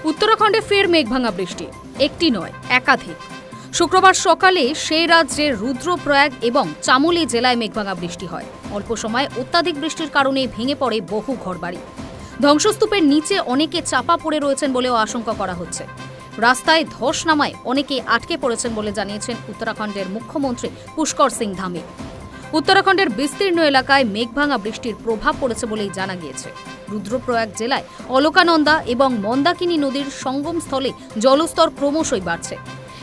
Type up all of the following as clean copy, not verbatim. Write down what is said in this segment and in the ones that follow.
উত্তরাখণ্ডে ফের মেঘভাঙা বৃষ্টি, একটি নয় একাধিক। শুক্রবার সকালে সেই রাজ্যের রুদ্রপ্রয়াগ এবং চামোলি জেলায় মেঘভাঙা বৃষ্টি হয়। অল্প সময়ে অত্যাধিক বৃষ্টির কারণে ভেঙে পড়ে বহু ঘরবাড়ি। ধ্বংসস্তূপের নিচে অনেকে চাপা পড়ে রয়েছেন বলেও আশঙ্কা করা হচ্ছে। রাস্তায় ধস নামায় অনেকে আটকে পড়েছেন বলে জানিয়েছেন উত্তরাখণ্ডের মুখ্যমন্ত্রী পুষ্কর সিং ধামি। উত্তরাখণ্ডের বিস্তীর্ণ এলাকায় মেঘভাঙা বৃষ্টির প্রভাব পড়েছে বলেই জানা গিয়েছে। রুদ্রপ্রয়াগ জেলায় অলকানন্দা এবং মন্দাকিনী নদীর সঙ্গমস্থলে জলস্তর ক্রমশই বাড়ছে।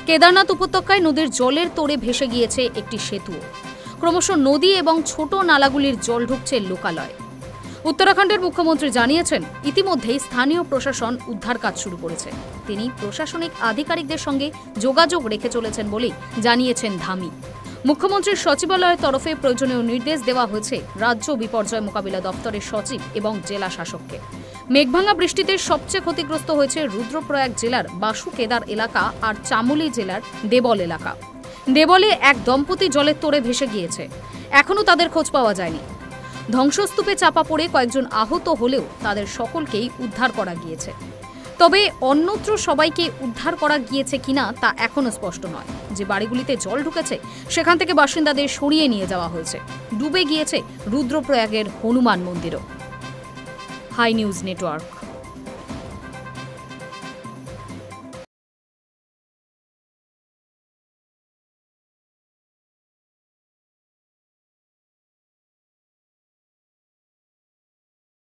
কেদারনাথ উপত্যকায় নদীর জলের তোড়ে ভেসে গিয়েছে একটি সেতুও। ক্রমশ নদী এবং ছোট নালাগুলির জল ঢুকছে লোকালয়ে। উত্তরাখণ্ডের মুখ্যমন্ত্রী জানিয়েছেন, ইতিমধ্যেই স্থানীয় প্রশাসন উদ্ধার কাজ শুরু করেছে। তিনি প্রশাসনিক আধিকারিকদের সঙ্গে যোগাযোগ রেখে চলেছেন বলেই জানিয়েছেন ধামি। মুখ্যমন্ত্রীর সচিবালয়ের তরফে প্রয়োজনীয় নির্দেশ দেওয়া হয়েছে রাজ্য বিপর্যয় মোকাবিলা দপ্তরের সচিব এবং জেলা শাসককে। মেঘভাঙা বৃষ্টিতে সবচেয়ে ক্ষতিগ্রস্ত হয়েছে রুদ্রপ্রয়াগ জেলার বাসু কেদার এলাকা আর চামোলি জেলার দেবল এলাকা। দেবলে এক দম্পতি জলের তোড়ে ভেসে গিয়েছে, এখনও তাদের খোঁজ পাওয়া যায়নি। ধ্বংসস্তূপে চাপা পড়ে কয়েকজন আহত হলেও তাদের সকলকেই উদ্ধার করা গিয়েছে। তবে অন্যত্র সবাইকে উদ্ধার করা গিয়েছে কিনা তা এখনও স্পষ্ট নয়। যে বাড়িগুলিতে জল ঢুকেছে সেখান থেকে বাসিন্দাদের সরিয়ে নিয়ে যাওয়া হয়েছে। ডুবে গিয়েছে রুদ্রপ্রয়াগের হনুমান মন্দিরও। Hi News network.